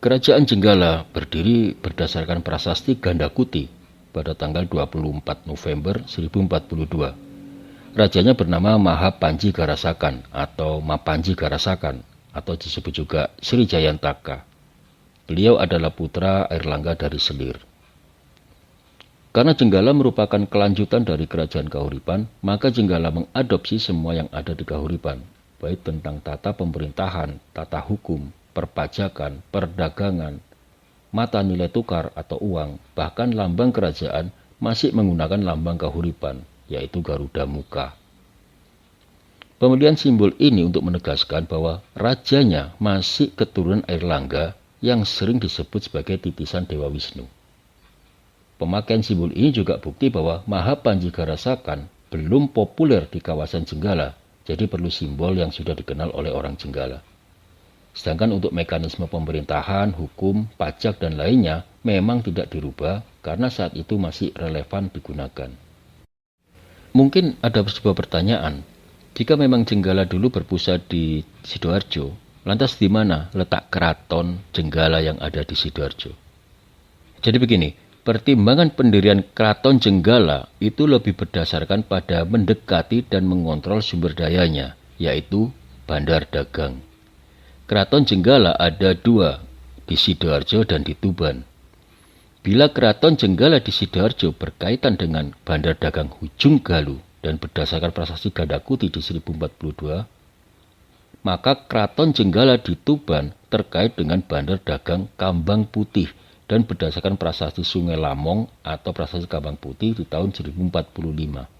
Kerajaan Jenggala berdiri berdasarkan prasasti Gandakuti pada tanggal 24 November 1042. Rajanya bernama Mahapanji Garasakan atau Mapanji Garasakan atau disebut juga Sri Jayantaka. Beliau adalah putra Airlangga dari Selir. Karena Jenggala merupakan kelanjutan dari kerajaan Kahuripan, maka Jenggala mengadopsi semua yang ada di Kahuripan, baik tentang tata pemerintahan, tata hukum, perpajakan, perdagangan, mata nilai tukar atau uang, bahkan lambang kerajaan masih menggunakan lambang Kahuripan, yaitu Garuda Muka. Pemilihan simbol ini untuk menegaskan bahwa rajanya masih keturunan Airlangga yang sering disebut sebagai titisan Dewa Wisnu. Pemakaian simbol ini juga bukti bahwa Mahapanji Garasakan belum populer di kawasan Jenggala, jadi perlu simbol yang sudah dikenal oleh orang Jenggala. Sedangkan untuk mekanisme pemerintahan, hukum, pajak, dan lainnya memang tidak dirubah karena saat itu masih relevan digunakan. Mungkin ada sebuah pertanyaan, jika memang Jenggala dulu berpusat di Sidoarjo, lantas di mana letak keraton Jenggala yang ada di Sidoarjo? Jadi begini, pertimbangan pendirian keraton Jenggala itu lebih berdasarkan pada mendekati dan mengontrol sumber dayanya, yaitu bandar dagang. Keraton Jenggala ada dua, di Sidoarjo dan di Tuban. Bila keraton Jenggala di Sidoarjo berkaitan dengan bandar dagang Hujung Galuh dan berdasarkan prasasti Gandakuti di 1042, maka keraton Jenggala di Tuban terkait dengan bandar dagang Kambang Putih dan berdasarkan prasasti Sungai Lamong atau prasasti Kambang Putih di tahun 1045.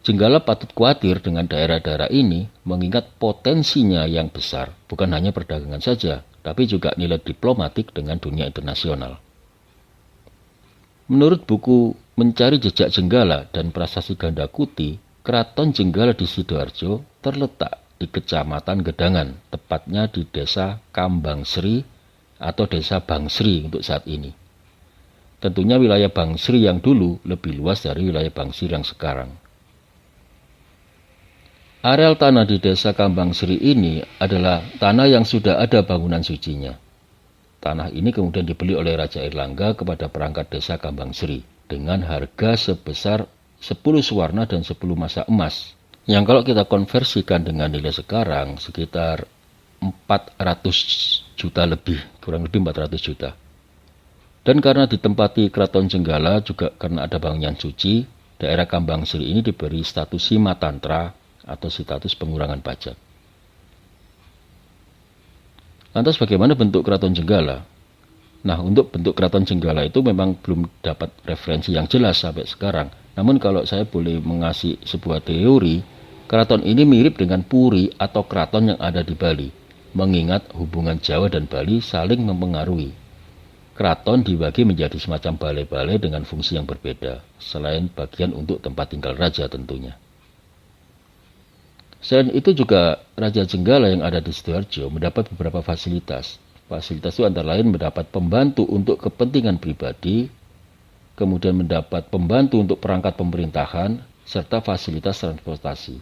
Jenggala patut khawatir dengan daerah-daerah ini mengingat potensinya yang besar, bukan hanya perdagangan saja, tapi juga nilai diplomatik dengan dunia internasional. Menurut buku Mencari Jejak Jenggala dan Prasasti Gandakuti, Keraton Jenggala di Sidoarjo terletak di Kecamatan Gedangan, tepatnya di Desa Kambangsri atau Desa Bangsri untuk saat ini. Tentunya wilayah Bangsri yang dulu lebih luas dari wilayah Bangsri yang sekarang. Areal tanah di Desa Kambangsri ini adalah tanah yang sudah ada bangunan sucinya. Tanah ini kemudian dibeli oleh Raja Airlangga kepada perangkat Desa Kambangsri dengan harga sebesar 10 suwarna dan 10 masa emas. Yang kalau kita konversikan dengan nilai sekarang sekitar 400 juta lebih, kurang lebih 400 juta. Dan karena ditempati Keraton Jenggala juga karena ada bangunan suci, daerah Kambangsri ini diberi status Sima Tantra atau status pengurangan pajak. Lantas bagaimana bentuk Keraton Jenggala? Nah, untuk bentuk Keraton Jenggala itu memang belum dapat referensi yang jelas sampai sekarang. Namun kalau saya boleh mengasih sebuah teori, keraton ini mirip dengan Puri atau keraton yang ada di Bali, mengingat hubungan Jawa dan Bali saling mempengaruhi. Keraton dibagi menjadi semacam balai-balai dengan fungsi yang berbeda, selain bagian untuk tempat tinggal raja tentunya. Selain itu juga Raja Jenggala yang ada di Sidoarjo mendapat beberapa fasilitas. Fasilitas itu antara lain mendapat pembantu untuk kepentingan pribadi, kemudian mendapat pembantu untuk perangkat pemerintahan, serta fasilitas transportasi.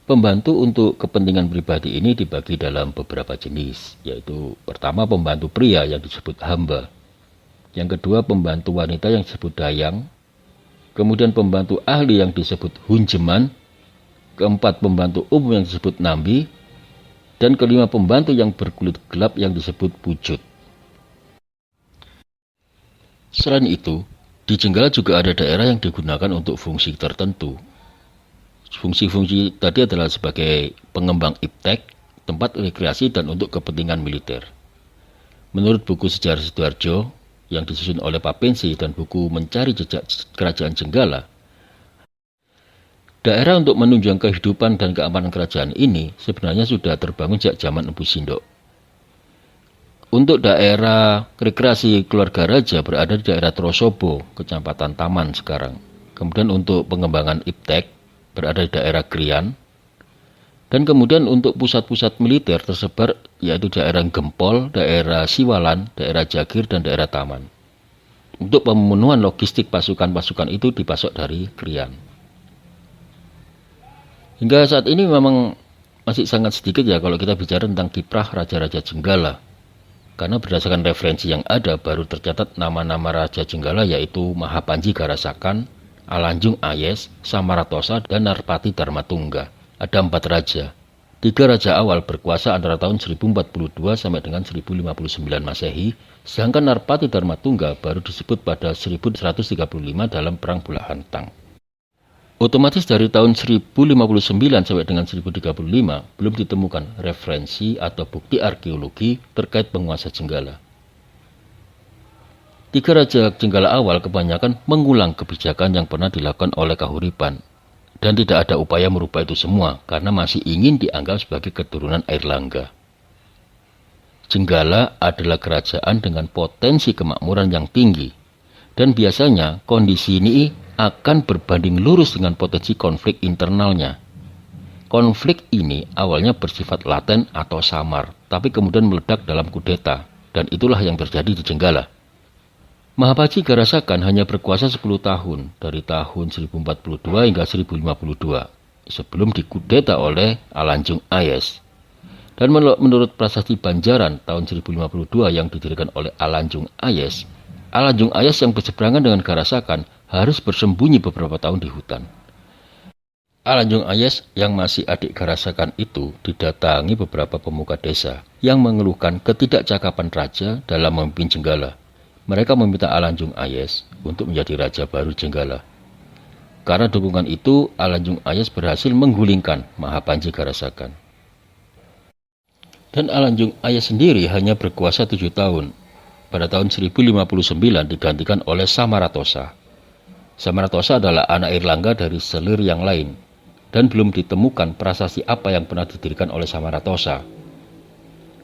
Pembantu untuk kepentingan pribadi ini dibagi dalam beberapa jenis, yaitu pertama pembantu pria yang disebut hamba, yang kedua pembantu wanita yang disebut dayang, kemudian pembantu ahli yang disebut hunjeman, keempat pembantu umum yang disebut nambi, dan kelima pembantu yang berkulit gelap yang disebut pujut. Selain itu, di Jenggala juga ada daerah yang digunakan untuk fungsi tertentu. Fungsi-fungsi tadi adalah sebagai pengembang iptek, tempat rekreasi, dan untuk kepentingan militer. Menurut buku Sejarah Sidoarjo yang disusun oleh Papinsi dan buku Mencari Jejak Kerajaan Jenggala, daerah untuk menunjang kehidupan dan keamanan kerajaan ini sebenarnya sudah terbangun sejak zaman Empu Sindok. Untuk daerah rekreasi keluarga raja berada di daerah Trosobo, Kecamatan Taman sekarang. Kemudian untuk pengembangan iptek berada di daerah Krian. Dan kemudian untuk pusat-pusat militer tersebar yaitu daerah Gempol, daerah Siwalan, daerah Jagir, dan daerah Taman. Untuk pemenuhan logistik pasukan-pasukan itu dipasok dari Krian. Hingga saat ini memang masih sangat sedikit ya kalau kita bicara tentang kiprah Raja-Raja Jenggala. Karena berdasarkan referensi yang ada baru tercatat nama-nama Raja Jenggala yaitu Mahapanji Garasakan, Alanjung Ayes, Samaratosa, dan Narpati Darmatungga. Ada 4 raja. 3 raja awal berkuasa antara tahun 1042 sampai dengan 1059 Masehi, sedangkan Narpati Darmatungga baru disebut pada 1135 dalam Perang Bulak Hantang. Otomatis dari tahun 1059 sampai dengan 1035 belum ditemukan referensi atau bukti arkeologi terkait penguasa Jenggala. 3 raja Jenggala awal kebanyakan mengulang kebijakan yang pernah dilakukan oleh Kahuripan, dan tidak ada upaya merubah itu semua karena masih ingin dianggap sebagai keturunan Airlangga. Jenggala adalah kerajaan dengan potensi kemakmuran yang tinggi, dan biasanya kondisi ini akan berbanding lurus dengan potensi konflik internalnya. Konflik ini awalnya bersifat laten atau samar, tapi kemudian meledak dalam kudeta, dan itulah yang terjadi di Jenggala. Mahapanji Garasakan hanya berkuasa 10 tahun, dari tahun 1042 hingga 1052, sebelum dikudeta oleh Alanjung Ayes. Dan menurut prasasti Banjaran tahun 1052 yang didirikan oleh Alanjung Ayes yang berseberangan dengan Garasakan harus bersembunyi beberapa tahun di hutan. Alanjung Ayes yang masih adik Garasakan itu didatangi beberapa pemuka desa yang mengeluhkan ketidakcakapan raja dalam memimpin Jenggala. Mereka meminta Alanjung Ayes untuk menjadi raja baru Jenggala. Karena dukungan itu, Alanjung Ayes berhasil menggulingkan Mahapanji Garasakan. Dan Alanjung Ayes sendiri hanya berkuasa 7 tahun. Pada tahun 1059 digantikan oleh Samaratosa. Samaratosa adalah anak Airlangga dari selir yang lain, dan belum ditemukan prasasti apa yang pernah didirikan oleh Samaratosa.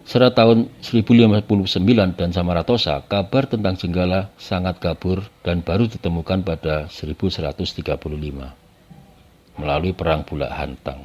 Setelah tahun 1059 dan Samaratosa, kabar tentang Jenggala sangat kabur dan baru ditemukan pada 1135 melalui Perang Bulak Hantang.